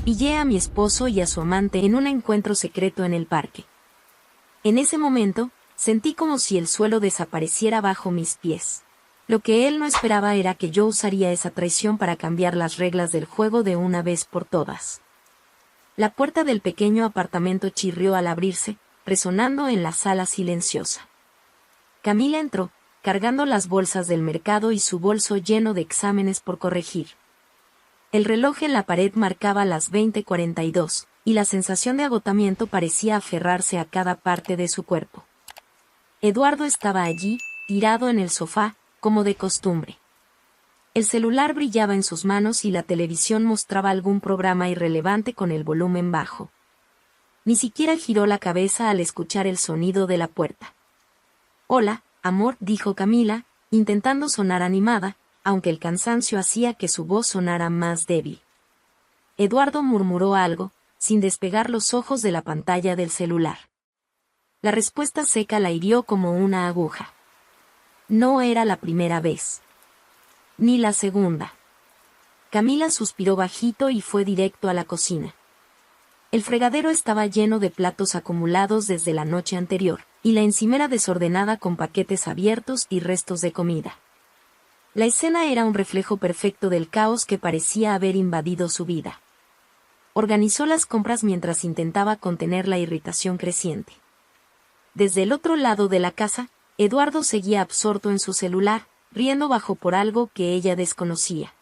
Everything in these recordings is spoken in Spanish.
Pillé a mi esposo y a su amante en un encuentro secreto en el parque. En ese momento, sentí como si el suelo desapareciera bajo mis pies. Lo que él no esperaba era que yo usaría esa traición para cambiar las reglas del juego de una vez por todas. La puerta del pequeño apartamento chirrió al abrirse, resonando en la sala silenciosa. Camila entró, cargando las bolsas del mercado y su bolso lleno de exámenes por corregir. El reloj en la pared marcaba las 20:42, y la sensación de agotamiento parecía aferrarse a cada parte de su cuerpo. Eduardo estaba allí, tirado en el sofá, como de costumbre. El celular brillaba en sus manos y la televisión mostraba algún programa irrelevante con el volumen bajo. Ni siquiera giró la cabeza al escuchar el sonido de la puerta. «Hola, amor», dijo Camila, intentando sonar animada, aunque el cansancio hacía que su voz sonara más débil. Eduardo murmuró algo, sin despegar los ojos de la pantalla del celular. La respuesta seca la hirió como una aguja. No era la primera vez. Ni la segunda. Camila suspiró bajito y fue directo a la cocina. El fregadero estaba lleno de platos acumulados desde la noche anterior, y la encimera desordenada con paquetes abiertos y restos de comida. La escena era un reflejo perfecto del caos que parecía haber invadido su vida. Organizó las compras mientras intentaba contener la irritación creciente. Desde el otro lado de la casa, Eduardo seguía absorto en su celular, riendo bajo por algo que ella desconocía.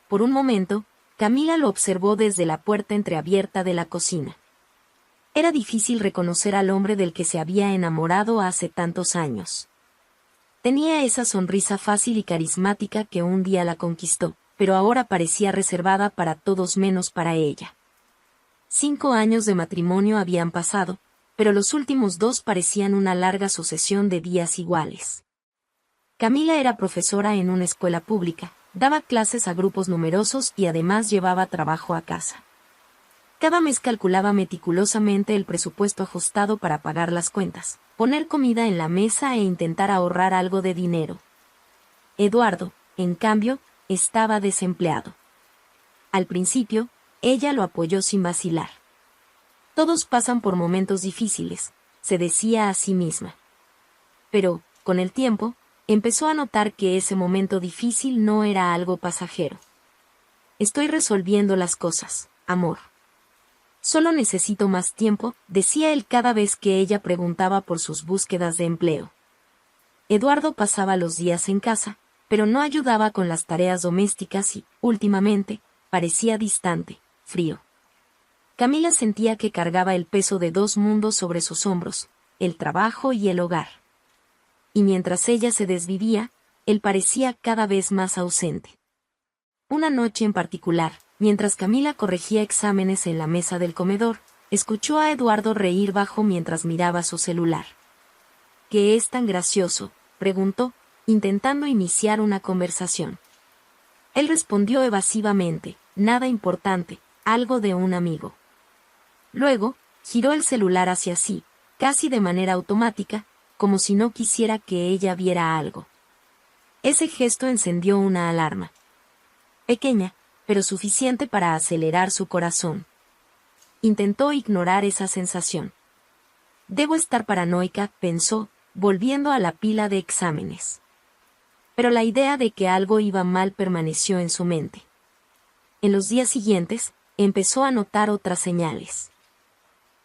Por un momento, Camila lo observó desde la puerta entreabierta de la cocina. Era difícil reconocer al hombre del que se había enamorado hace tantos años. Tenía esa sonrisa fácil y carismática que un día la conquistó, pero ahora parecía reservada para todos menos para ella. 5 años de matrimonio habían pasado, pero los últimos 2 parecían una larga sucesión de días iguales. Camila era profesora en una escuela pública, daba clases a grupos numerosos y además llevaba trabajo a casa. Cada mes calculaba meticulosamente el presupuesto ajustado para pagar las cuentas, poner comida en la mesa e intentar ahorrar algo de dinero. Eduardo, en cambio, estaba desempleado. Al principio, ella lo apoyó sin vacilar. Todos pasan por momentos difíciles, se decía a sí misma. Pero, con el tiempo, empezó a notar que ese momento difícil no era algo pasajero. «Estoy resolviendo las cosas, amor. Solo necesito más tiempo», decía él cada vez que ella preguntaba por sus búsquedas de empleo. Eduardo pasaba los días en casa, pero no ayudaba con las tareas domésticas y, últimamente, parecía distante, frío. Camila sentía que cargaba el peso de 2 mundos sobre sus hombros, el trabajo y el hogar. Y mientras ella se desvivía, él parecía cada vez más ausente. Una noche en particular, mientras Camila corregía exámenes en la mesa del comedor, escuchó a Eduardo reír bajo mientras miraba su celular. «¿Qué es tan gracioso?», preguntó, intentando iniciar una conversación. Él respondió evasivamente: «Nada importante, algo de un amigo». Luego, giró el celular hacia sí, casi de manera automática, como si no quisiera que ella viera algo. Ese gesto encendió una alarma. Pequeña, pero suficiente para acelerar su corazón. Intentó ignorar esa sensación. «Debo estar paranoica», pensó, volviendo a la pila de exámenes. Pero la idea de que algo iba mal permaneció en su mente. En los días siguientes, empezó a notar otras señales.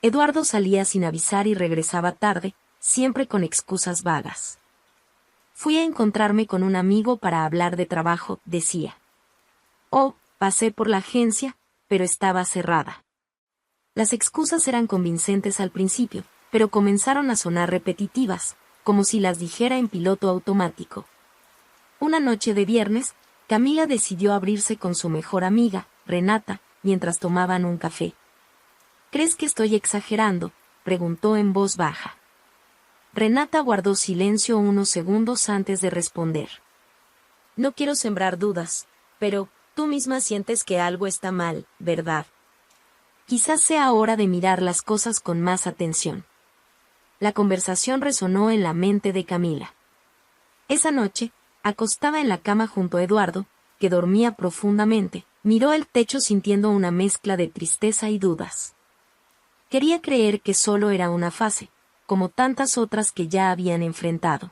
Eduardo salía sin avisar y regresaba tarde, siempre con excusas vagas. «Fui a encontrarme con un amigo para hablar de trabajo», decía. «Oh, pasé por la agencia, pero estaba cerrada». Las excusas eran convincentes al principio, pero comenzaron a sonar repetitivas, como si las dijera en piloto automático. Una noche de viernes, Camila decidió abrirse con su mejor amiga, Renata, mientras tomaban un café. «¿Crees que estoy exagerando?», preguntó en voz baja. Renata guardó silencio unos segundos antes de responder. «No quiero sembrar dudas, pero tú misma sientes que algo está mal, ¿verdad? Quizás sea hora de mirar las cosas con más atención». La conversación resonó en la mente de Camila. Esa noche, acostada en la cama junto a Eduardo, que dormía profundamente, Miró el techo sintiendo una mezcla de tristeza y dudas. Quería creer que solo era una fase, como tantas otras que ya habían enfrentado.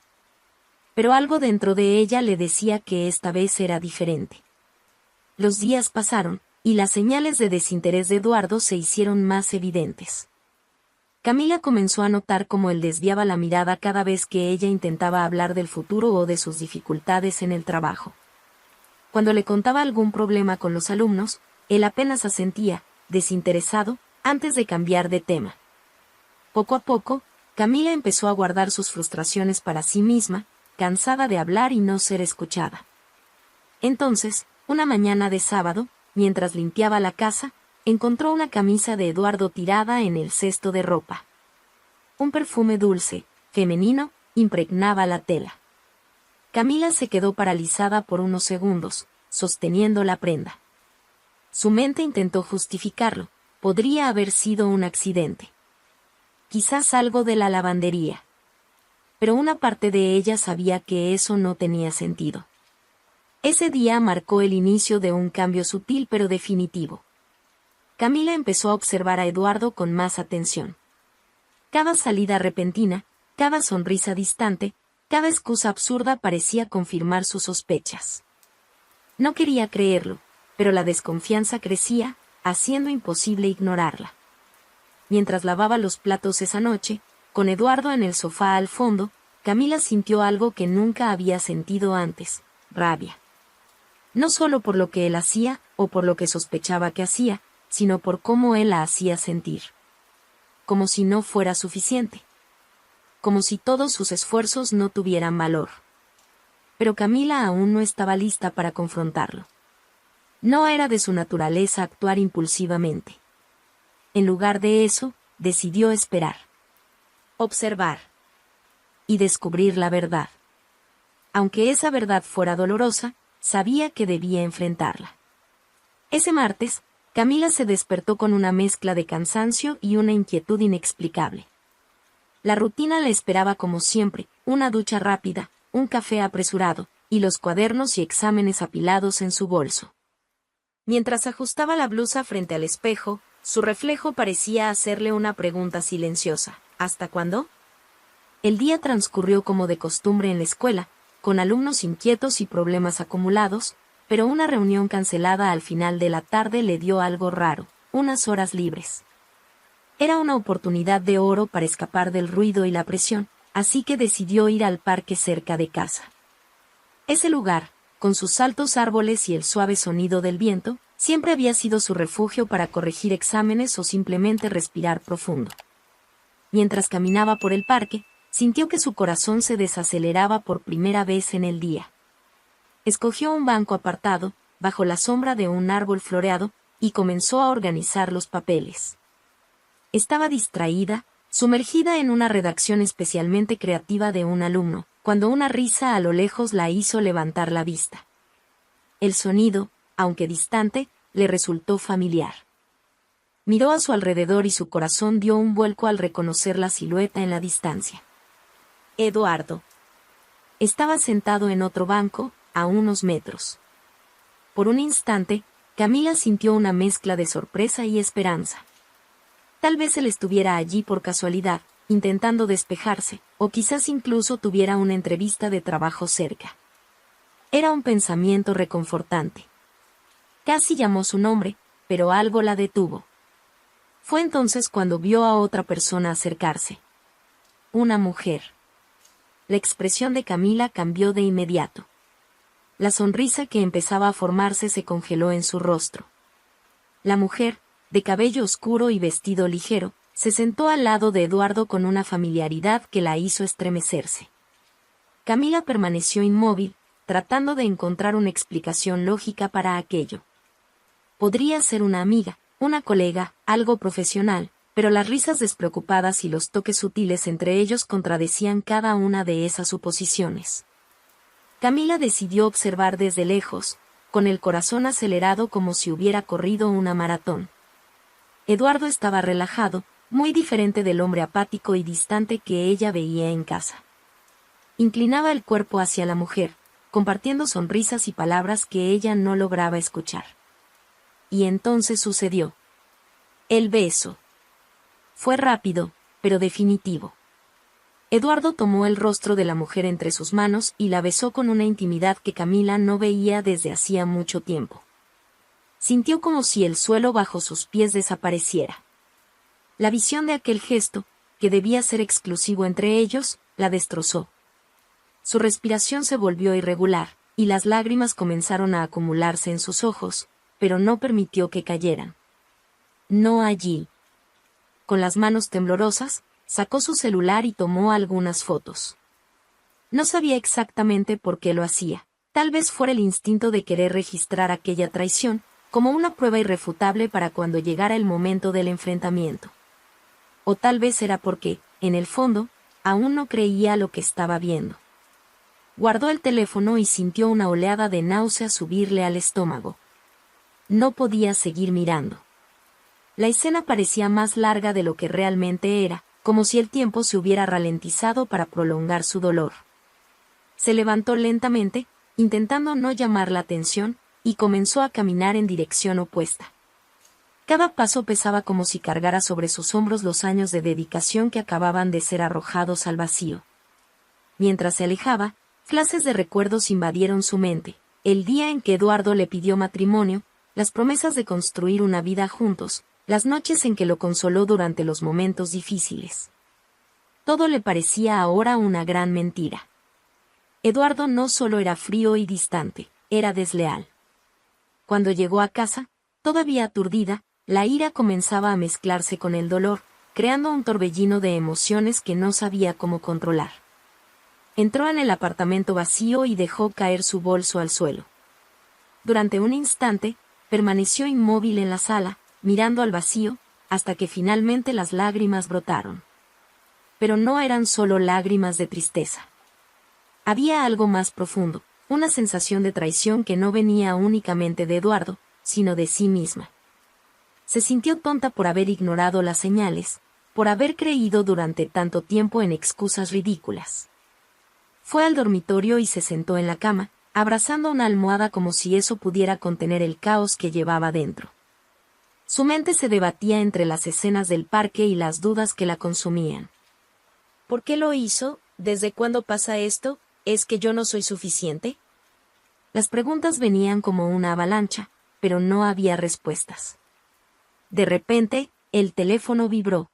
Pero algo dentro de ella le decía que esta vez era diferente. Los días pasaron, y las señales de desinterés de Eduardo se hicieron más evidentes. Camila comenzó a notar cómo él desviaba la mirada cada vez que ella intentaba hablar del futuro o de sus dificultades en el trabajo. Cuando le contaba algún problema con los alumnos, él apenas asentía, desinteresado, antes de cambiar de tema. Poco a poco, Camila empezó a guardar sus frustraciones para sí misma, cansada de hablar y no ser escuchada. Entonces, una mañana de sábado, mientras limpiaba la casa, encontró una camisa de Eduardo tirada en el cesto de ropa. Un perfume dulce, femenino, impregnaba la tela. Camila se quedó paralizada por unos segundos, sosteniendo la prenda. Su mente intentó justificarlo, podría haber sido un accidente. Quizás algo de la lavandería. Pero una parte de ella sabía que eso no tenía sentido. Ese día marcó el inicio de un cambio sutil pero definitivo. Camila empezó a observar a Eduardo con más atención. Cada salida repentina, cada sonrisa distante, cada excusa absurda parecía confirmar sus sospechas. No quería creerlo, pero la desconfianza crecía, haciendo imposible ignorarla. Mientras lavaba los platos esa noche, con Eduardo en el sofá al fondo, Camila sintió algo que nunca había sentido antes: rabia. No solo por lo que él hacía, o por lo que sospechaba que hacía, sino por cómo él la hacía sentir. Como si no fuera suficiente. Como si todos sus esfuerzos no tuvieran valor. Pero Camila aún no estaba lista para confrontarlo. No era de su naturaleza actuar impulsivamente. En lugar de eso, decidió esperar. Observar. Y descubrir la verdad. Aunque esa verdad fuera dolorosa, sabía que debía enfrentarla. Ese martes, Camila se despertó con una mezcla de cansancio y una inquietud inexplicable. La rutina la esperaba como siempre: una ducha rápida, un café apresurado, y los cuadernos y exámenes apilados en su bolso. Mientras ajustaba la blusa frente al espejo, su reflejo parecía hacerle una pregunta silenciosa: ¿hasta cuándo? El día transcurrió como de costumbre en la escuela, con alumnos inquietos y problemas acumulados, pero una reunión cancelada al final de la tarde le dio algo raro: unas horas libres. Era una oportunidad de oro para escapar del ruido y la presión, así que decidió ir al parque cerca de casa. Ese lugar, con sus altos árboles y el suave sonido del viento, siempre había sido su refugio para corregir exámenes o simplemente respirar profundo. Mientras caminaba por el parque, sintió que su corazón se desaceleraba por primera vez en el día. Escogió un banco apartado, bajo la sombra de un árbol floreado, y comenzó a organizar los papeles. Estaba distraída, sumergida en una redacción especialmente creativa de un alumno, cuando una risa a lo lejos la hizo levantar la vista. El sonido, aunque distante, le resultó familiar. Miró a su alrededor y su corazón dio un vuelco al reconocer la silueta en la distancia. Eduardo. Estaba sentado en otro banco, a unos metros. Por un instante, Camila sintió una mezcla de sorpresa y esperanza. Tal vez él estuviera allí por casualidad, intentando despejarse, o quizás incluso tuviera una entrevista de trabajo cerca. Era un pensamiento reconfortante. Casi llamó su nombre, pero algo la detuvo. Fue entonces cuando vio a otra persona acercarse. Una mujer. La expresión de Camila cambió de inmediato. La sonrisa que empezaba a formarse se congeló en su rostro. La mujer, de cabello oscuro y vestido ligero, se sentó al lado de Eduardo con una familiaridad que la hizo estremecerse. Camila permaneció inmóvil, tratando de encontrar una explicación lógica para aquello. Podría ser una amiga, una colega, algo profesional, pero las risas despreocupadas y los toques sutiles entre ellos contradecían cada una de esas suposiciones. Camila decidió observar desde lejos, con el corazón acelerado como si hubiera corrido una maratón. Eduardo estaba relajado, muy diferente del hombre apático y distante que ella veía en casa. Inclinaba el cuerpo hacia la mujer, compartiendo sonrisas y palabras que ella no lograba escuchar. y entonces sucedió. El beso. Fue rápido, pero definitivo. Eduardo tomó el rostro de la mujer entre sus manos y la besó con una intimidad que Camila no veía desde hacía mucho tiempo. Sintió como si el suelo bajo sus pies desapareciera. La visión de aquel gesto, que debía ser exclusivo entre ellos, la destrozó. Su respiración se volvió irregular, y las lágrimas comenzaron a acumularse en sus ojos, pero no permitió que cayeran. No allí. Con las manos temblorosas, sacó su celular y tomó algunas fotos. No sabía exactamente por qué lo hacía. Tal vez fuera el instinto de querer registrar aquella traición, como una prueba irrefutable para cuando llegara el momento del enfrentamiento. O tal vez era porque, en el fondo, aún no creía lo que estaba viendo. Guardó el teléfono y sintió una oleada de náusea subirle al estómago. No podía seguir mirando. La escena parecía más larga de lo que realmente era, como si el tiempo se hubiera ralentizado para prolongar su dolor. Se levantó lentamente, intentando no llamar la atención, y comenzó a caminar en dirección opuesta. Cada paso pesaba como si cargara sobre sus hombros los años de dedicación que acababan de ser arrojados al vacío. Mientras se alejaba, flashes de recuerdos invadieron su mente: el día en que Eduardo le pidió matrimonio, las promesas de construir una vida juntos, las noches en que lo consoló durante los momentos difíciles. Todo le parecía ahora una gran mentira. Eduardo no solo era frío y distante, era desleal. Cuando llegó a casa, todavía aturdida, la ira comenzaba a mezclarse con el dolor, creando un torbellino de emociones que no sabía cómo controlar. Entró en el apartamento vacío y dejó caer su bolso al suelo. Durante un instante, permaneció inmóvil en la sala, mirando al vacío, hasta que finalmente las lágrimas brotaron. Pero no eran solo lágrimas de tristeza. Había algo más profundo, una sensación de traición que no venía únicamente de Eduardo, sino de sí misma. Se sintió tonta por haber ignorado las señales, por haber creído durante tanto tiempo en excusas ridículas. Fue al dormitorio y se sentó en la cama, abrazando una almohada como si eso pudiera contener el caos que llevaba dentro. Su mente se debatía entre las escenas del parque y las dudas que la consumían. ¿Por qué lo hizo? ¿Desde cuándo pasa esto? ¿Es que yo no soy suficiente? Las preguntas venían como una avalancha, pero no había respuestas. De repente, el teléfono vibró.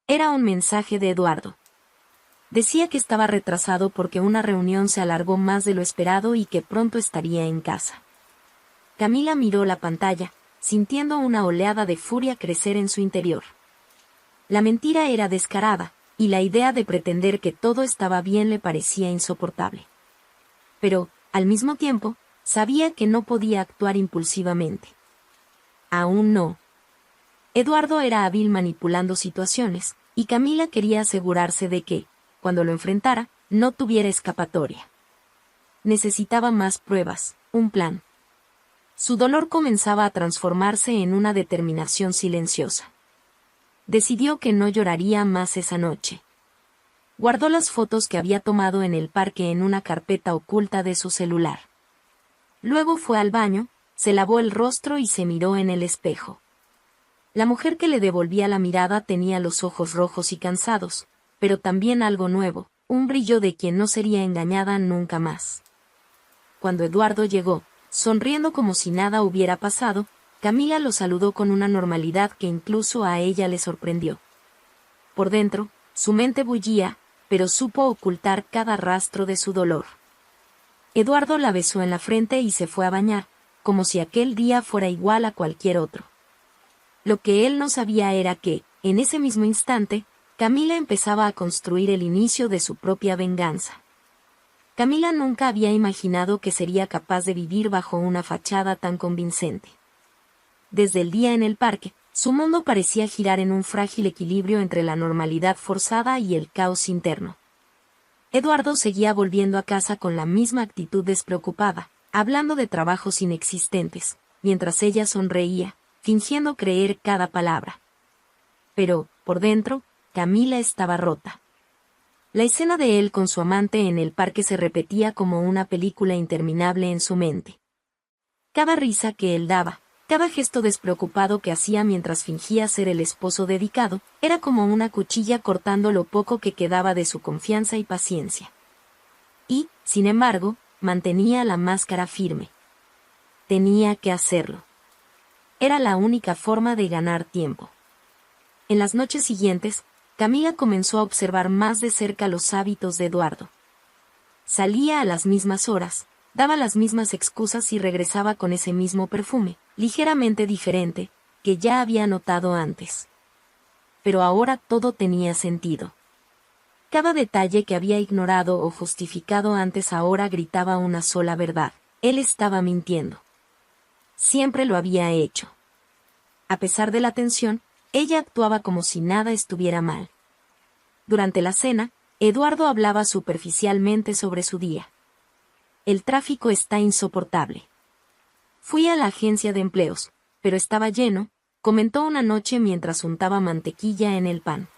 Era un mensaje de Eduardo. Decía que estaba retrasado porque una reunión se alargó más de lo esperado y que pronto estaría en casa. Camila miró la pantalla, sintiendo una oleada de furia crecer en su interior. La mentira era descarada, y la idea de pretender que todo estaba bien le parecía insoportable. Pero, al mismo tiempo, sabía que no podía actuar impulsivamente. Aún no. Eduardo era hábil manipulando situaciones, y Camila quería asegurarse de que, cuando lo enfrentara, no tuviera escapatoria. Necesitaba más pruebas, un plan. Su dolor comenzaba a transformarse en una determinación silenciosa. Decidió que no lloraría más esa noche. Guardó las fotos que había tomado en el parque en una carpeta oculta de su celular. Luego fue al baño, se lavó el rostro y se miró en el espejo. La mujer que le devolvía la mirada tenía los ojos rojos y cansados, pero también algo nuevo, un brillo de quien no sería engañada nunca más. Cuando Eduardo llegó, sonriendo como si nada hubiera pasado, Camila lo saludó con una normalidad que incluso a ella le sorprendió. Por dentro, su mente bullía, pero supo ocultar cada rastro de su dolor. Eduardo la besó en la frente y se fue a bañar, como si aquel día fuera igual a cualquier otro. Lo que él no sabía era que, en ese mismo instante, Camila empezaba a construir el inicio de su propia venganza. Camila nunca había imaginado que sería capaz de vivir bajo una fachada tan convincente. Desde el día en el parque, su mundo parecía girar en un frágil equilibrio entre la normalidad forzada y el caos interno. Eduardo seguía volviendo a casa con la misma actitud despreocupada, hablando de trabajos inexistentes, mientras ella sonreía, fingiendo creer cada palabra. Pero, por dentro, Camila estaba rota. La escena de él con su amante en el parque se repetía como una película interminable en su mente. Cada risa que él daba, Cada gesto despreocupado que hacía mientras fingía ser el esposo dedicado, era como una cuchilla cortando lo poco que quedaba de su confianza y paciencia. Y, sin embargo, mantenía la máscara firme. Tenía que hacerlo. Era la única forma de ganar tiempo. En las noches siguientes, Camila comenzó a observar más de cerca los hábitos de Eduardo. Salía a las mismas horas, daba las mismas excusas y regresaba con ese mismo perfume, ligeramente diferente, que ya había notado antes. Pero ahora todo tenía sentido. Cada detalle que había ignorado o justificado antes ahora gritaba una sola verdad: él estaba mintiendo. Siempre lo había hecho. A pesar de la tensión, ella actuaba como si nada estuviera mal. Durante la cena, Eduardo hablaba superficialmente sobre su día. El tráfico está insoportable. Fui a la agencia de empleos, pero estaba lleno, comentó una noche mientras untaba mantequilla en el pan.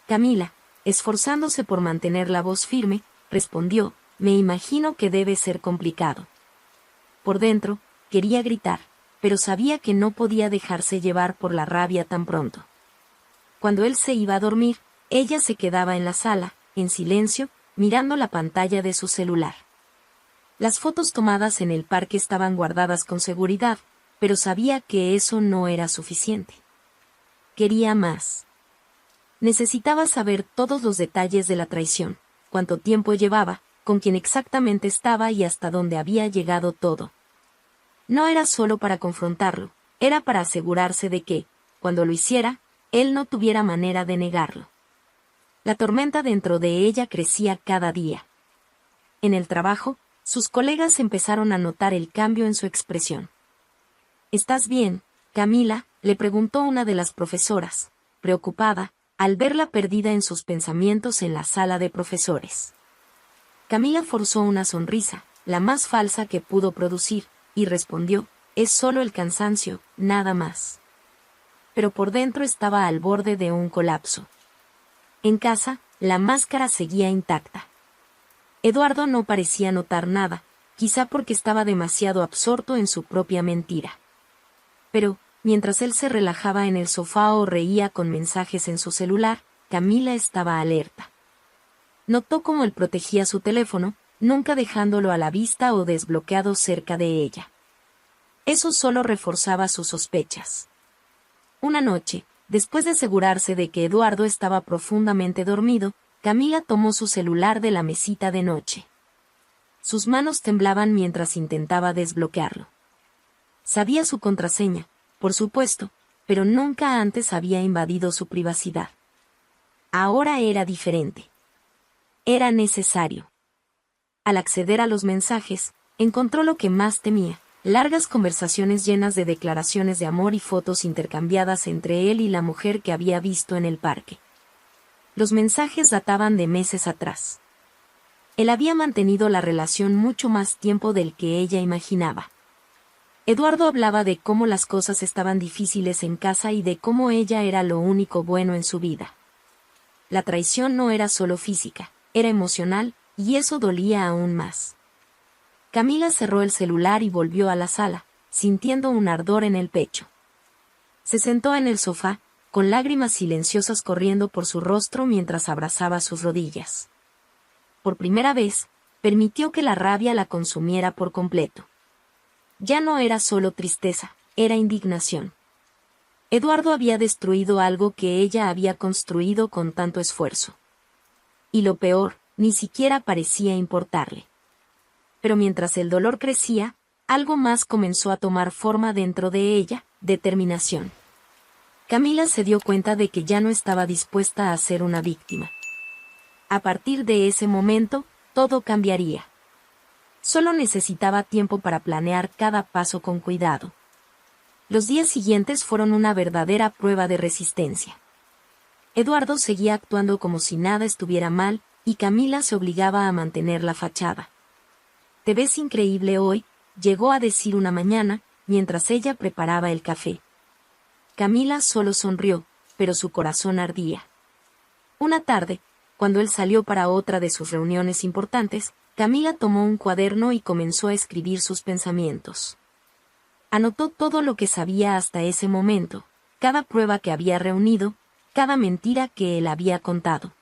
Camila, esforzándose por mantener la voz firme, respondió: me imagino que debe ser complicado. Por dentro, quería gritar, pero sabía que no podía dejarse llevar por la rabia tan pronto. Cuando él se iba a dormir, ella se quedaba en la sala, en silencio, mirando la pantalla de su celular. Las fotos tomadas en el parque estaban guardadas con seguridad, pero sabía que eso no era suficiente. Quería más. Necesitaba saber todos los detalles de la traición, cuánto tiempo llevaba, con quién exactamente estaba y hasta dónde había llegado todo. No era solo para confrontarlo, era para asegurarse de que, cuando lo hiciera, él no tuviera manera de negarlo. La tormenta dentro de ella crecía cada día. En el trabajo, sus colegas empezaron a notar el cambio en su expresión. ¿Estás bien, Camila?, le preguntó una de las profesoras, preocupada, al verla perdida en sus pensamientos en la sala de profesores. Camila forzó una sonrisa, la más falsa que pudo producir, y respondió: es solo el cansancio, nada más. Pero por dentro estaba al borde de un colapso. En casa, la máscara seguía intacta. Eduardo no parecía notar nada, quizá porque estaba demasiado absorto en su propia mentira. Pero, mientras él se relajaba en el sofá o reía con mensajes en su celular, Camila estaba alerta. Notó cómo él protegía su teléfono, nunca dejándolo a la vista o desbloqueado cerca de ella. Eso solo reforzaba sus sospechas. Una noche, después de asegurarse de que Eduardo estaba profundamente dormido, Camila tomó su celular de la mesita de noche. Sus manos temblaban mientras intentaba desbloquearlo. Sabía su contraseña, por supuesto, pero nunca antes había invadido su privacidad. Ahora era diferente. Era necesario. Al acceder a los mensajes, encontró lo que más temía: largas conversaciones llenas de declaraciones de amor y fotos intercambiadas entre él y la mujer que había visto en el parque. Los mensajes databan de meses atrás. Él había mantenido la relación mucho más tiempo del que ella imaginaba. Eduardo hablaba de cómo las cosas estaban difíciles en casa y de cómo ella era lo único bueno en su vida. La traición no era solo física, era emocional, y eso dolía aún más. Camila cerró el celular y volvió a la sala, sintiendo un ardor en el pecho. Se sentó en el sofá, con lágrimas silenciosas corriendo por su rostro mientras abrazaba sus rodillas. Por primera vez, permitió que la rabia la consumiera por completo. Ya no era solo tristeza, era indignación. Eduardo había destruido algo que ella había construido con tanto esfuerzo. Y lo peor, ni siquiera parecía importarle. Pero mientras el dolor crecía, algo más comenzó a tomar forma dentro de ella: determinación. Camila se dio cuenta de que ya no estaba dispuesta a ser una víctima. A partir de ese momento, todo cambiaría. Solo necesitaba tiempo para planear cada paso con cuidado. Los días siguientes fueron una verdadera prueba de resistencia. Eduardo seguía actuando como si nada estuviera mal, y Camila se obligaba a mantener la fachada. «Te ves increíble hoy», llegó a decir una mañana, mientras ella preparaba el café. Camila solo sonrió, pero su corazón ardía. Una tarde, cuando él salió para otra de sus reuniones importantes, Camila tomó un cuaderno y comenzó a escribir sus pensamientos. Anotó todo lo que sabía hasta ese momento, cada prueba que había reunido, cada mentira que él había contado.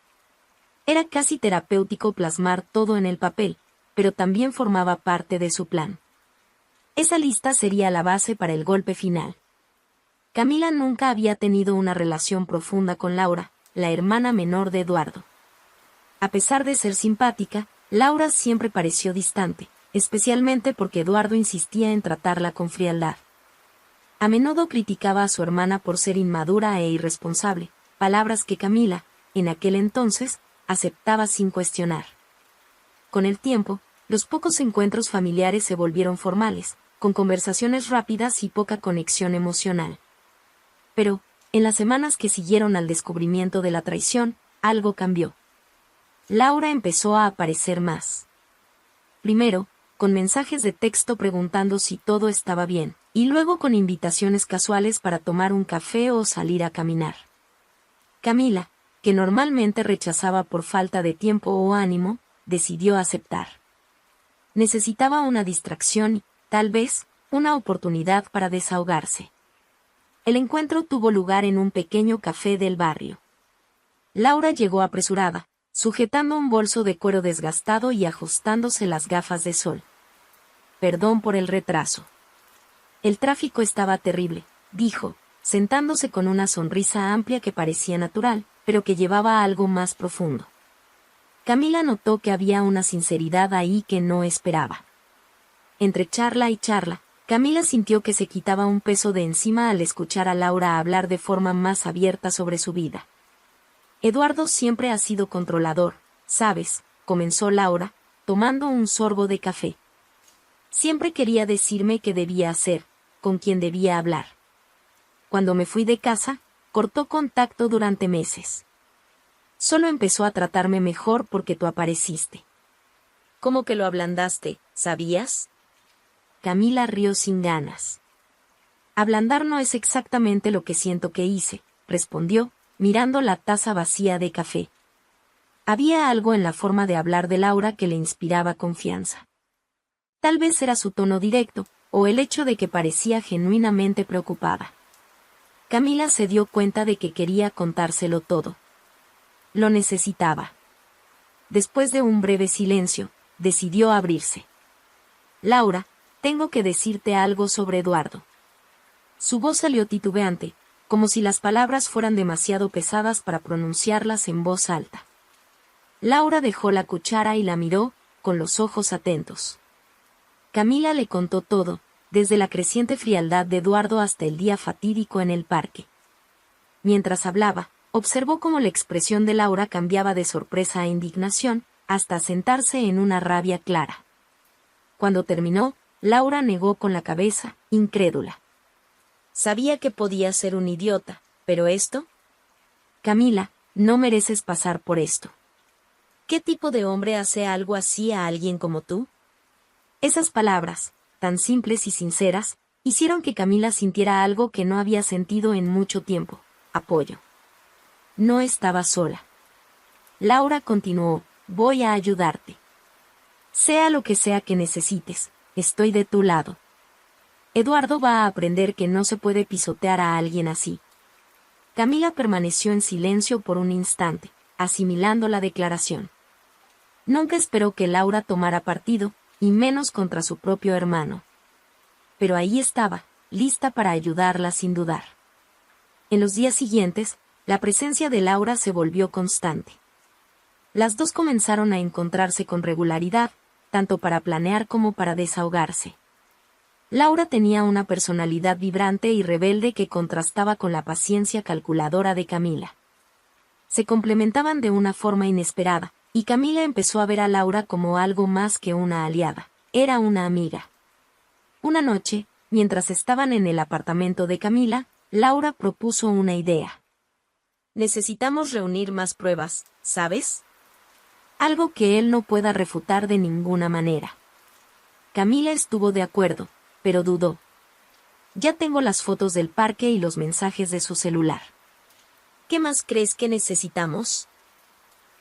Era casi terapéutico plasmar todo en el papel, pero también formaba parte de su plan. Esa lista sería la base para el golpe final. Camila nunca había tenido una relación profunda con Laura, la hermana menor de Eduardo. A pesar de ser simpática, Laura siempre pareció distante, especialmente porque Eduardo insistía en tratarla con frialdad. A menudo criticaba a su hermana por ser inmadura e irresponsable, palabras que Camila, en aquel entonces, aceptaba sin cuestionar. Con el tiempo, los pocos encuentros familiares se volvieron formales, con conversaciones rápidas y poca conexión emocional. Pero, en las semanas que siguieron al descubrimiento de la traición, algo cambió. Laura empezó a aparecer más. Primero, con mensajes de texto preguntando si todo estaba bien, y luego con invitaciones casuales para tomar un café o salir a caminar. Camila, que normalmente rechazaba por falta de tiempo o ánimo, decidió aceptar. Necesitaba una distracción y, tal vez, una oportunidad para desahogarse. El encuentro tuvo lugar en un pequeño café del barrio. Laura llegó apresurada, sujetando un bolso de cuero desgastado y ajustándose las gafas de sol. Perdón por el retraso. El tráfico estaba terrible, dijo, sentándose con una sonrisa amplia que parecía natural, pero que llevaba algo más profundo. Camila notó que había una sinceridad ahí que no esperaba. Entre charla y charla, Camila sintió que se quitaba un peso de encima al escuchar a Laura hablar de forma más abierta sobre su vida. Eduardo siempre ha sido controlador, ¿sabes?, comenzó Laura, tomando un sorbo de café. Siempre quería decirme qué debía hacer, con quién debía hablar. Cuando me fui de casa, cortó contacto durante meses. Solo empezó a tratarme mejor porque tú apareciste. ¿Cómo que lo ablandaste, sabías? Camila rió sin ganas. Ablandar no es exactamente lo que siento que hice, respondió, mirando la taza vacía de café. Había algo en la forma de hablar de Laura que le inspiraba confianza. Tal vez era su tono directo, o el hecho de que parecía genuinamente preocupada. Camila se dio cuenta de que quería contárselo todo. Lo necesitaba. Después de un breve silencio, decidió abrirse. Laura, tengo que decirte algo sobre Eduardo. Su voz salió titubeante, como si las palabras fueran demasiado pesadas para pronunciarlas en voz alta. Laura dejó la cuchara y la miró, con los ojos atentos. Camila le contó todo, desde la creciente frialdad de Eduardo hasta el día fatídico en el parque. Mientras hablaba, observó cómo la expresión de Laura cambiaba de sorpresa a indignación, hasta sentarse en una rabia clara. Cuando terminó, Laura negó con la cabeza, incrédula. Sabía que podía ser un idiota, pero esto... Camila, no mereces pasar por esto. ¿Qué tipo de hombre hace algo así a alguien como tú? Esas palabras, tan simples y sinceras, hicieron que Camila sintiera algo que no había sentido en mucho tiempo: apoyo. No estaba sola. Laura continuó, voy a ayudarte. Sea lo que sea que necesites, estoy de tu lado. Eduardo va a aprender que no se puede pisotear a alguien así. Camila permaneció en silencio por un instante, asimilando la declaración. Nunca esperó que Laura tomara partido, y menos contra su propio hermano. Pero ahí estaba, lista para ayudarla sin dudar. En los días siguientes, la presencia de Laura se volvió constante. Las dos comenzaron a encontrarse con regularidad, tanto para planear como para desahogarse. Laura tenía una personalidad vibrante y rebelde que contrastaba con la paciencia calculadora de Camila. Se complementaban de una forma inesperada, y Camila empezó a ver a Laura como algo más que una aliada. Era una amiga. Una noche, mientras estaban en el apartamento de Camila, Laura propuso una idea. Necesitamos reunir más pruebas, ¿sabes? Algo que él no pueda refutar de ninguna manera. Camila estuvo de acuerdo, pero dudó. Ya tengo las fotos del parque y los mensajes de su celular. ¿Qué más crees que necesitamos?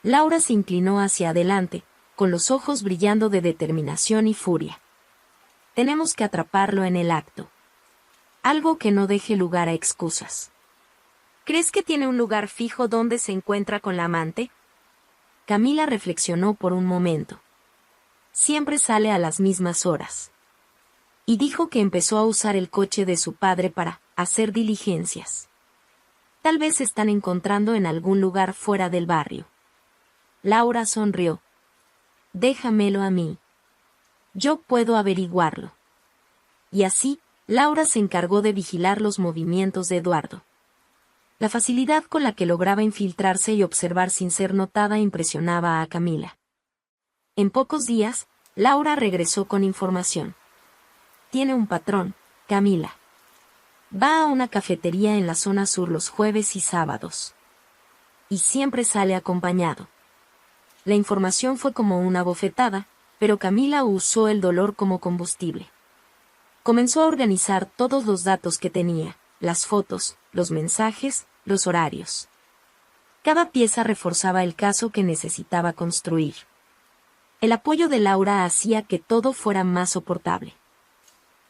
Laura se inclinó hacia adelante, con los ojos brillando de determinación y furia. Tenemos que atraparlo en el acto. Algo que no deje lugar a excusas. ¿Crees que tiene un lugar fijo donde se encuentra con la amante? Camila reflexionó por un momento. Siempre sale a las mismas horas. Y dijo que empezó a usar el coche de su padre para hacer diligencias. Tal vez se están encontrando en algún lugar fuera del barrio. Laura sonrió. Déjamelo a mí. Yo puedo averiguarlo. Y así, Laura se encargó de vigilar los movimientos de Eduardo. La facilidad con la que lograba infiltrarse y observar sin ser notada impresionaba a Camila. En pocos días, Laura regresó con información. Tiene un patrón, Camila. Va a una cafetería en la zona sur los jueves y sábados. Y siempre sale acompañado. La información fue como una bofetada, pero Camila usó el dolor como combustible. Comenzó a organizar todos los datos que tenía, las fotos, los mensajes, los horarios. Cada pieza reforzaba el caso que necesitaba construir. El apoyo de Laura hacía que todo fuera más soportable.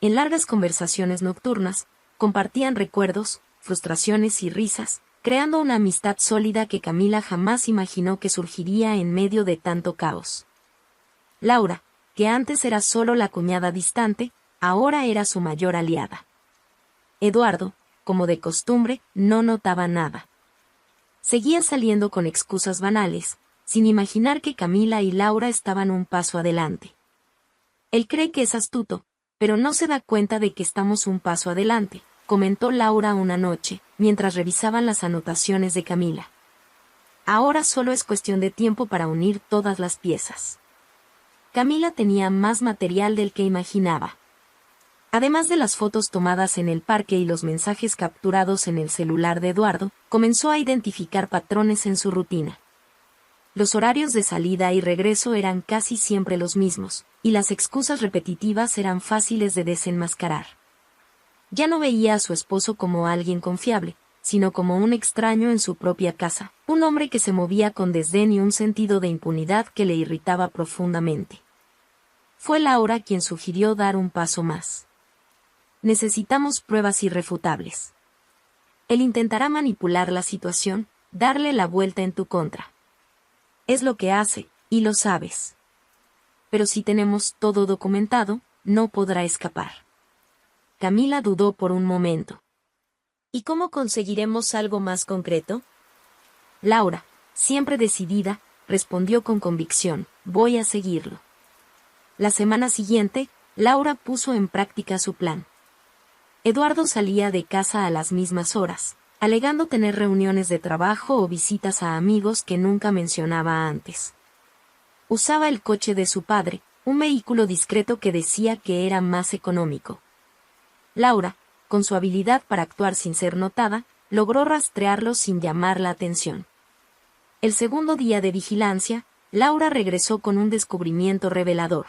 En largas conversaciones nocturnas, compartían recuerdos, frustraciones y risas, creando una amistad sólida que Camila jamás imaginó que surgiría en medio de tanto caos. Laura, que antes era solo la cuñada distante, ahora era su mayor aliada. Eduardo, como de costumbre, no notaba nada. Seguía saliendo con excusas banales, sin imaginar que Camila y Laura estaban un paso adelante. Él cree que es astuto, pero no se da cuenta de que estamos un paso adelante, comentó Laura una noche, mientras revisaban las anotaciones de Camila. Ahora solo es cuestión de tiempo para unir todas las piezas. Camila tenía más material del que imaginaba. Además de las fotos tomadas en el parque y los mensajes capturados en el celular de Eduardo, comenzó a identificar patrones en su rutina. Los horarios de salida y regreso eran casi siempre los mismos, y las excusas repetitivas eran fáciles de desenmascarar. Ya no veía a su esposo como alguien confiable, sino como un extraño en su propia casa, un hombre que se movía con desdén y un sentido de impunidad que le irritaba profundamente. Fue Laura quien sugirió dar un paso más. Necesitamos pruebas irrefutables. Él intentará manipular la situación, darle la vuelta en tu contra. Es lo que hace, y lo sabes. Pero si tenemos todo documentado, no podrá escapar. Camila dudó por un momento. ¿Y cómo conseguiremos algo más concreto? Laura, siempre decidida, respondió con convicción, voy a seguirlo. La semana siguiente, Laura puso en práctica su plan. Eduardo salía de casa a las mismas horas, alegando tener reuniones de trabajo o visitas a amigos que nunca mencionaba antes. Usaba el coche de su padre, un vehículo discreto que decía que era más económico. Laura, con su habilidad para actuar sin ser notada, logró rastrearlo sin llamar la atención. El segundo día de vigilancia, Laura regresó con un descubrimiento revelador.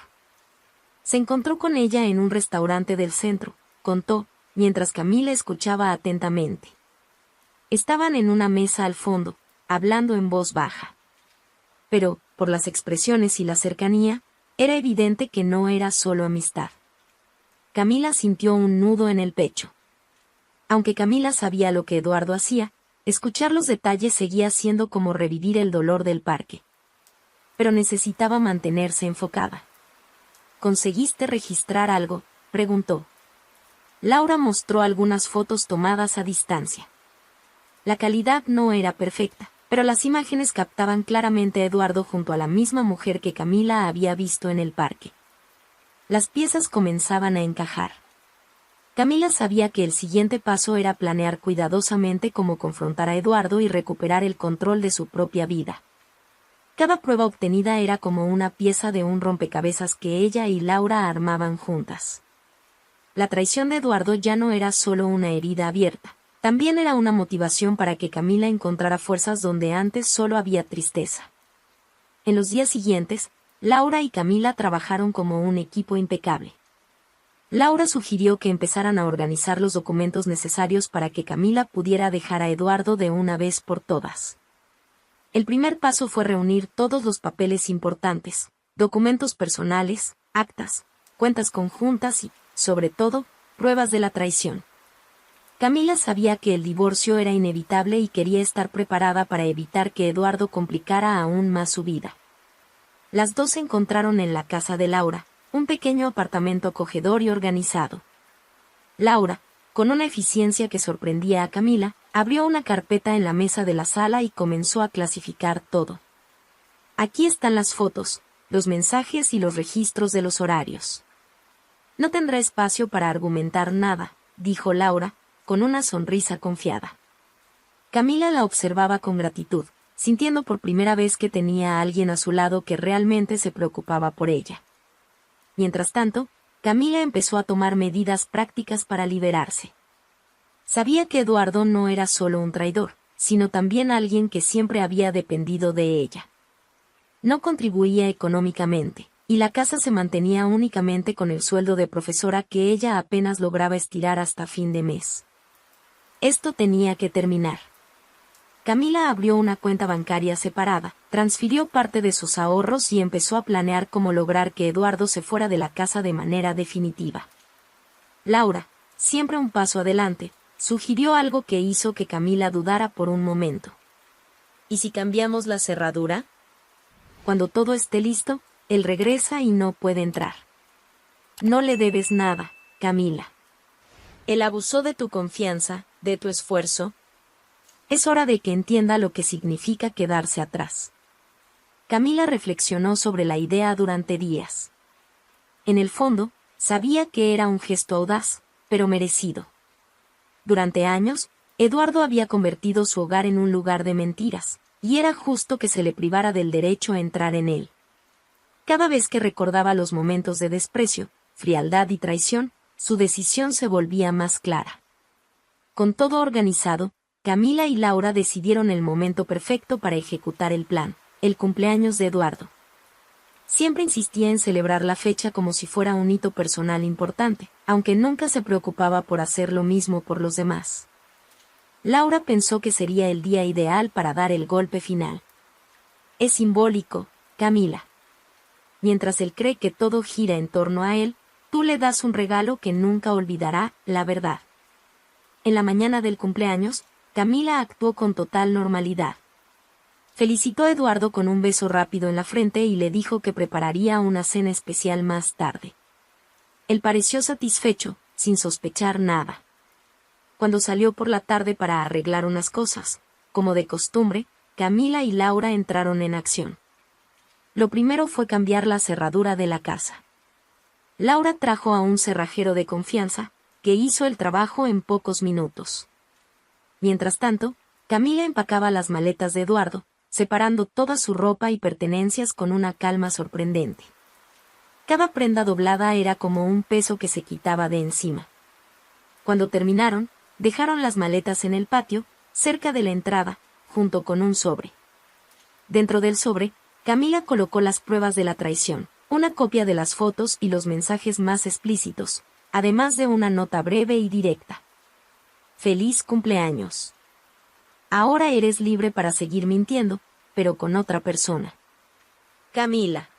Se encontró con ella en un restaurante del centro, contó, mientras Camila escuchaba atentamente. Estaban en una mesa al fondo, hablando en voz baja. Pero, por las expresiones y la cercanía, era evidente que no era solo amistad. Camila sintió un nudo en el pecho. Aunque Camila sabía lo que Eduardo hacía, escuchar los detalles seguía siendo como revivir el dolor del parque. Pero necesitaba mantenerse enfocada. ¿Conseguiste registrar algo?, preguntó. Laura mostró algunas fotos tomadas a distancia. La calidad no era perfecta, pero las imágenes captaban claramente a Eduardo junto a la misma mujer que Camila había visto en el parque. Las piezas comenzaban a encajar. Camila sabía que el siguiente paso era planear cuidadosamente cómo confrontar a Eduardo y recuperar el control de su propia vida. Cada prueba obtenida era como una pieza de un rompecabezas que ella y Laura armaban juntas. La traición de Eduardo ya no era solo una herida abierta, también era una motivación para que Camila encontrara fuerzas donde antes solo había tristeza. En los días siguientes, Laura y Camila trabajaron como un equipo impecable. Laura sugirió que empezaran a organizar los documentos necesarios para que Camila pudiera dejar a Eduardo de una vez por todas. El primer paso fue reunir todos los papeles importantes, documentos personales, actas, cuentas conjuntas y, sobre todo, pruebas de la traición. Camila sabía que el divorcio era inevitable y quería estar preparada para evitar que Eduardo complicara aún más su vida. Las dos se encontraron en la casa de Laura, un pequeño apartamento acogedor y organizado. Laura, con una eficiencia que sorprendía a Camila, abrió una carpeta en la mesa de la sala y comenzó a clasificar todo. Aquí están las fotos, los mensajes y los registros de los horarios. No tendrá espacio para argumentar nada, dijo Laura, con una sonrisa confiada. Camila la observaba con gratitud, sintiendo por primera vez que tenía a alguien a su lado que realmente se preocupaba por ella. Mientras tanto, Camila empezó a tomar medidas prácticas para liberarse. Sabía que Eduardo no era solo un traidor, sino también alguien que siempre había dependido de ella. No contribuía económicamente, y la casa se mantenía únicamente con el sueldo de profesora que ella apenas lograba estirar hasta fin de mes. Esto tenía que terminar. Camila abrió una cuenta bancaria separada, transfirió parte de sus ahorros y empezó a planear cómo lograr que Eduardo se fuera de la casa de manera definitiva. Laura, siempre un paso adelante, sugirió algo que hizo que Camila dudara por un momento. ¿Y si cambiamos la cerradura? Cuando todo esté listo, él regresa y no puede entrar. No le debes nada, Camila. Él abusó de tu confianza, de tu esfuerzo. Es hora de que entienda lo que significa quedarse atrás. Camila reflexionó sobre la idea durante días. En el fondo, sabía que era un gesto audaz, pero merecido. Durante años, Eduardo había convertido su hogar en un lugar de mentiras, y era justo que se le privara del derecho a entrar en él. Cada vez que recordaba los momentos de desprecio, frialdad y traición, su decisión se volvía más clara. Con todo organizado, Camila y Laura decidieron el momento perfecto para ejecutar el plan, el cumpleaños de Eduardo. Siempre insistía en celebrar la fecha como si fuera un hito personal importante, aunque nunca se preocupaba por hacer lo mismo por los demás. Laura pensó que sería el día ideal para dar el golpe final. Es simbólico, Camila. Mientras él cree que todo gira en torno a él, tú le das un regalo que nunca olvidará, la verdad. En la mañana del cumpleaños, Camila actuó con total normalidad. Felicitó a Eduardo con un beso rápido en la frente y le dijo que prepararía una cena especial más tarde. Él pareció satisfecho, sin sospechar nada. Cuando salió por la tarde para arreglar unas cosas, como de costumbre, Camila y Laura entraron en acción. Lo primero fue cambiar la cerradura de la casa. Laura trajo a un cerrajero de confianza, que hizo el trabajo en pocos minutos. Mientras tanto, Camila empacaba las maletas de Eduardo, separando toda su ropa y pertenencias con una calma sorprendente. Cada prenda doblada era como un peso que se quitaba de encima. Cuando terminaron, dejaron las maletas en el patio, cerca de la entrada, junto con un sobre. Dentro del sobre, Camila colocó las pruebas de la traición, una copia de las fotos y los mensajes más explícitos, además de una nota breve y directa. Feliz cumpleaños. Ahora eres libre para seguir mintiendo, pero con otra persona. Camila.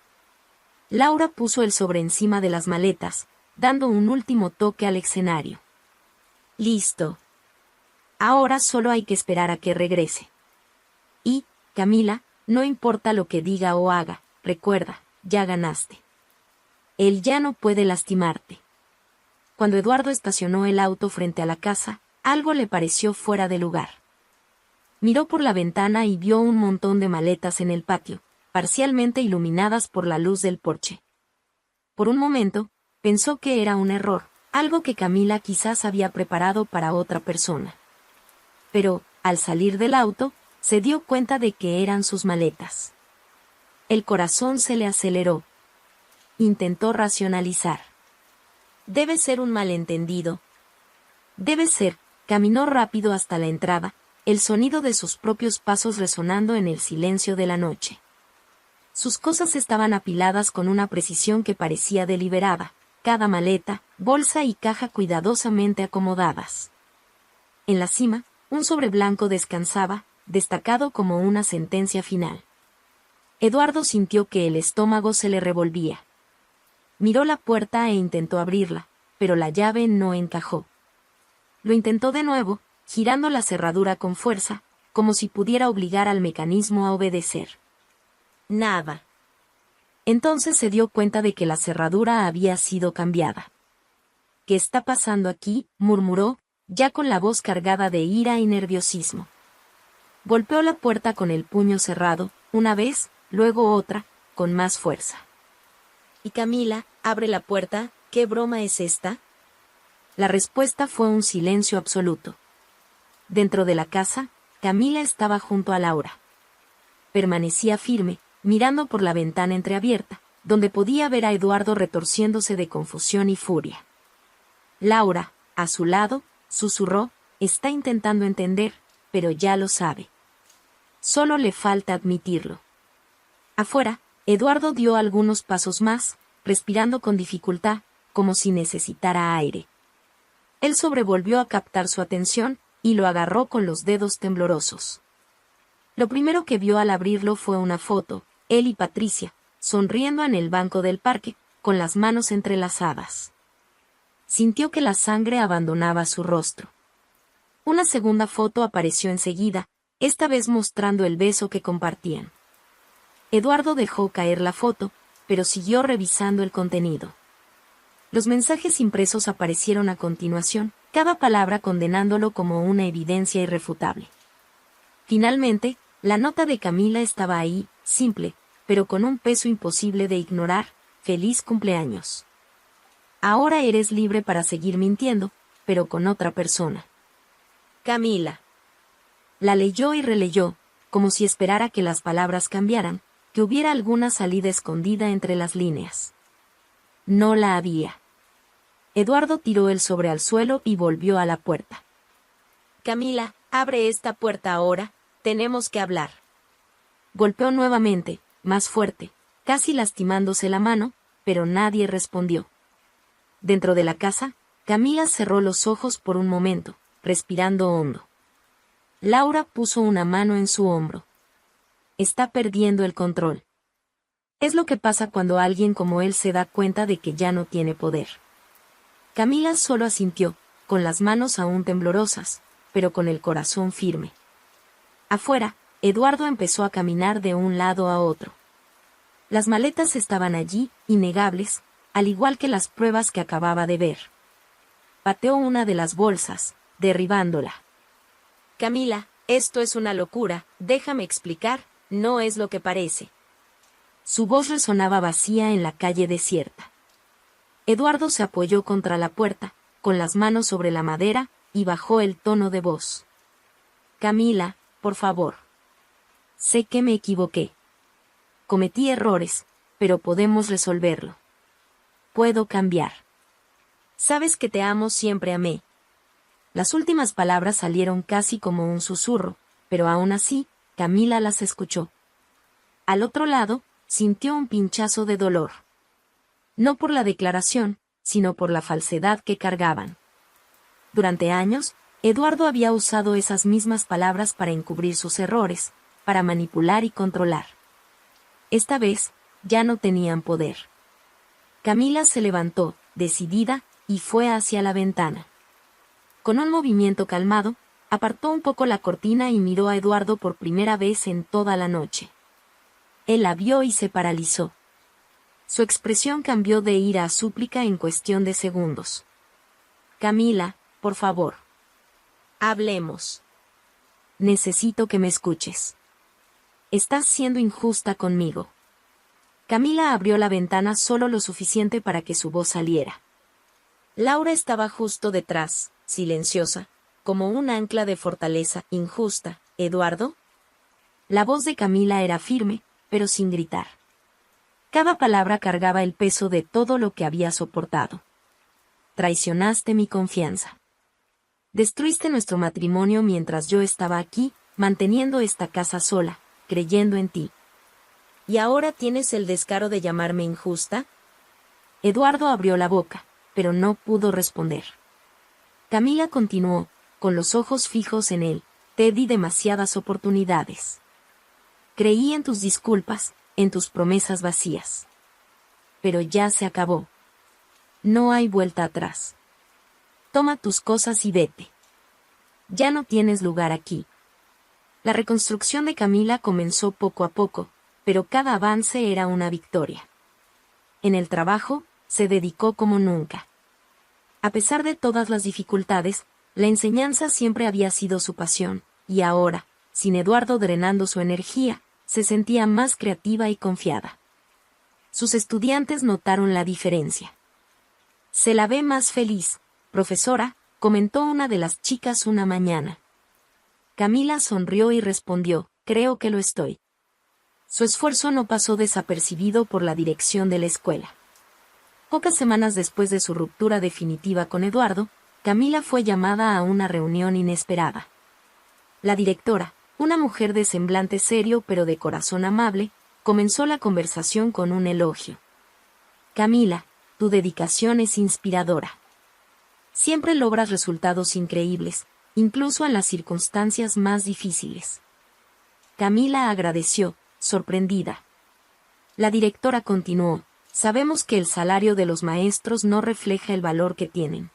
Laura puso el sobre encima de las maletas, dando un último toque al escenario. Listo. Ahora solo hay que esperar a que regrese. Y, Camila, no importa lo que diga o haga, recuerda, ya ganaste. Él ya no puede lastimarte. Cuando Eduardo estacionó el auto frente a la casa, algo le pareció fuera de lugar. Miró por la ventana y vio un montón de maletas en el patio, parcialmente iluminadas por la luz del porche. Por un momento, pensó que era un error, algo que Camila quizás había preparado para otra persona. Pero, al salir del auto, se dio cuenta de que eran sus maletas. El corazón se le aceleró. Intentó racionalizar. Debe ser un malentendido. Debe ser. Caminó rápido hasta la entrada, el sonido de sus propios pasos resonando en el silencio de la noche. Sus cosas estaban apiladas con una precisión que parecía deliberada, cada maleta, bolsa y caja cuidadosamente acomodadas. En la cima, un sobre blanco descansaba, destacado como una sentencia final. Eduardo sintió que el estómago se le revolvía. Miró la puerta e intentó abrirla, pero la llave no encajó. Lo intentó de nuevo, girando la cerradura con fuerza, como si pudiera obligar al mecanismo a obedecer. Nada. Entonces se dio cuenta de que la cerradura había sido cambiada. ¿Qué está pasando aquí?, murmuró, ya con la voz cargada de ira y nerviosismo. Golpeó la puerta con el puño cerrado, una vez, luego otra, con más fuerza. «Y Camila, abre la puerta, ¿qué broma es esta?». La respuesta fue un silencio absoluto. Dentro de la casa, Camila estaba junto a Laura. Permanecía firme, mirando por la ventana entreabierta, donde podía ver a Eduardo retorciéndose de confusión y furia. Laura, a su lado, susurró, está intentando entender, pero ya lo sabe. Solo le falta admitirlo. Afuera, Eduardo dio algunos pasos más, respirando con dificultad, como si necesitara aire. Él sobrevolvió a captar su atención, y lo agarró con los dedos temblorosos. Lo primero que vio al abrirlo fue una foto, él y Patricia, sonriendo en el banco del parque, con las manos entrelazadas. Sintió que la sangre abandonaba su rostro. Una segunda foto apareció enseguida, esta vez mostrando el beso que compartían. Eduardo dejó caer la foto, pero siguió revisando el contenido. Los mensajes impresos aparecieron a continuación, cada palabra condenándolo como una evidencia irrefutable. Finalmente, la nota de Camila estaba ahí, simple, pero con un peso imposible de ignorar: «Feliz cumpleaños. Ahora eres libre para seguir mintiendo, pero con otra persona. Camila». La leyó y releyó, como si esperara que las palabras cambiaran, que hubiera alguna salida escondida entre las líneas. No la había. Eduardo tiró el sobre al suelo y volvió a la puerta. «Camila, abre esta puerta ahora, tenemos que hablar». Golpeó nuevamente, más fuerte, casi lastimándose la mano, pero nadie respondió. Dentro de la casa, Camila cerró los ojos por un momento, respirando hondo. Laura puso una mano en su hombro. Está perdiendo el control. Es lo que pasa cuando alguien como él se da cuenta de que ya no tiene poder. Camila solo asintió, con las manos aún temblorosas, pero con el corazón firme. Afuera, Eduardo empezó a caminar de un lado a otro. Las maletas estaban allí, innegables, al igual que las pruebas que acababa de ver. Pateó una de las bolsas, derribándola. «Camila, esto es una locura, déjame explicar, no es lo que parece». Su voz resonaba vacía en la calle desierta. Eduardo se apoyó contra la puerta, con las manos sobre la madera, y bajó el tono de voz. «Camila, por favor. Sé que me equivoqué. Cometí errores, pero podemos resolverlo. Puedo cambiar. Sabes que te amo, siempre amé». Las últimas palabras salieron casi como un susurro, pero aún así, Camila las escuchó. Al otro lado, sintió un pinchazo de dolor. No por la declaración, sino por la falsedad que cargaban. Durante años, Eduardo había usado esas mismas palabras para encubrir sus errores, para manipular y controlar. Esta vez, ya no tenían poder. Camila se levantó, decidida, y fue hacia la ventana. Con un movimiento calmado, apartó un poco la cortina y miró a Eduardo por primera vez en toda la noche. Él la vio y se paralizó. Su expresión cambió de ira a súplica en cuestión de segundos. «Camila, por favor. Hablemos. Necesito que me escuches. Estás siendo injusta conmigo». Camila abrió la ventana solo lo suficiente para que su voz saliera. Laura estaba justo detrás, silenciosa, como un ancla de fortaleza. «¿Injusta, Eduardo?». La voz de Camila era firme, pero sin gritar. Cada palabra cargaba el peso de todo lo que había soportado. «Traicionaste mi confianza. Destruiste nuestro matrimonio mientras yo estaba aquí, manteniendo esta casa sola, creyendo en ti. ¿Y ahora tienes el descaro de llamarme injusta?». Eduardo abrió la boca, pero no pudo responder. Camila continuó, con los ojos fijos en él. «Te di demasiadas oportunidades. Creí en tus disculpas, en tus promesas vacías. Pero ya se acabó. No hay vuelta atrás. Toma tus cosas y vete». ya no tienes lugar aquí. La reconstrucción de Camila comenzó poco a poco, pero cada avance era una victoria. En el trabajo, se dedicó como nunca. A pesar de todas las dificultades, la enseñanza siempre había sido su pasión, y ahora, sin Eduardo drenando su energía, se sentía más creativa y confiada. Sus estudiantes notaron la diferencia. Se la ve más feliz, profesora, comentó una de las chicas una mañana. Camila sonrió y respondió, creo que lo estoy. Su esfuerzo no pasó desapercibido por la dirección de la escuela. Pocas semanas después de su ruptura definitiva con Eduardo, Camila fue llamada a una reunión inesperada. La directora, una mujer de semblante serio pero de corazón amable, comenzó la conversación con un elogio. Camila, tu dedicación es inspiradora. Siempre logras resultados increíbles, incluso en las circunstancias más difíciles. Camila agradeció, sorprendida. La directora continuó, sabemos que el salario de los maestros no refleja el valor que tienen.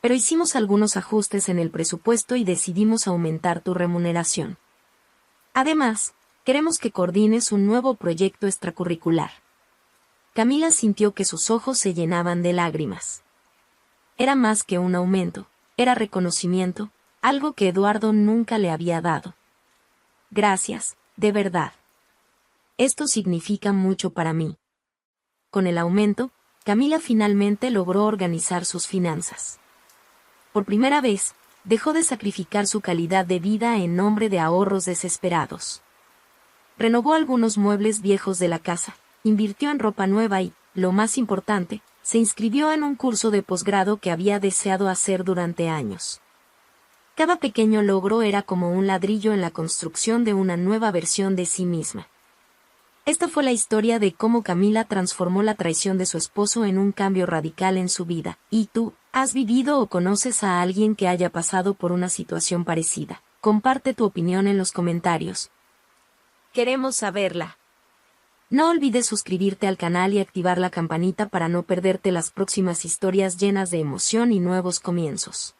Pero hicimos algunos ajustes en el presupuesto y decidimos aumentar tu remuneración. Además, queremos que coordines un nuevo proyecto extracurricular. Camila sintió que sus ojos se llenaban de lágrimas. Era más que un aumento, era reconocimiento, algo que Eduardo nunca le había dado. Gracias, de verdad. Esto significa mucho para mí. Con el aumento, Camila finalmente logró organizar sus finanzas. Por primera vez, dejó de sacrificar su calidad de vida en nombre de ahorros desesperados. Renovó algunos muebles viejos de la casa, invirtió en ropa nueva y, lo más importante, se inscribió en un curso de posgrado que había deseado hacer durante años. Cada pequeño logro era como un ladrillo en la construcción de una nueva versión de sí misma. Esta fue la historia de cómo Camila transformó la traición de su esposo en un cambio radical en su vida. ¿Y tú, has vivido o conoces a alguien que haya pasado por una situación parecida? Comparte tu opinión en los comentarios. Queremos saberla. No olvides suscribirte al canal y activar la campanita para no perderte las próximas historias llenas de emoción y nuevos comienzos.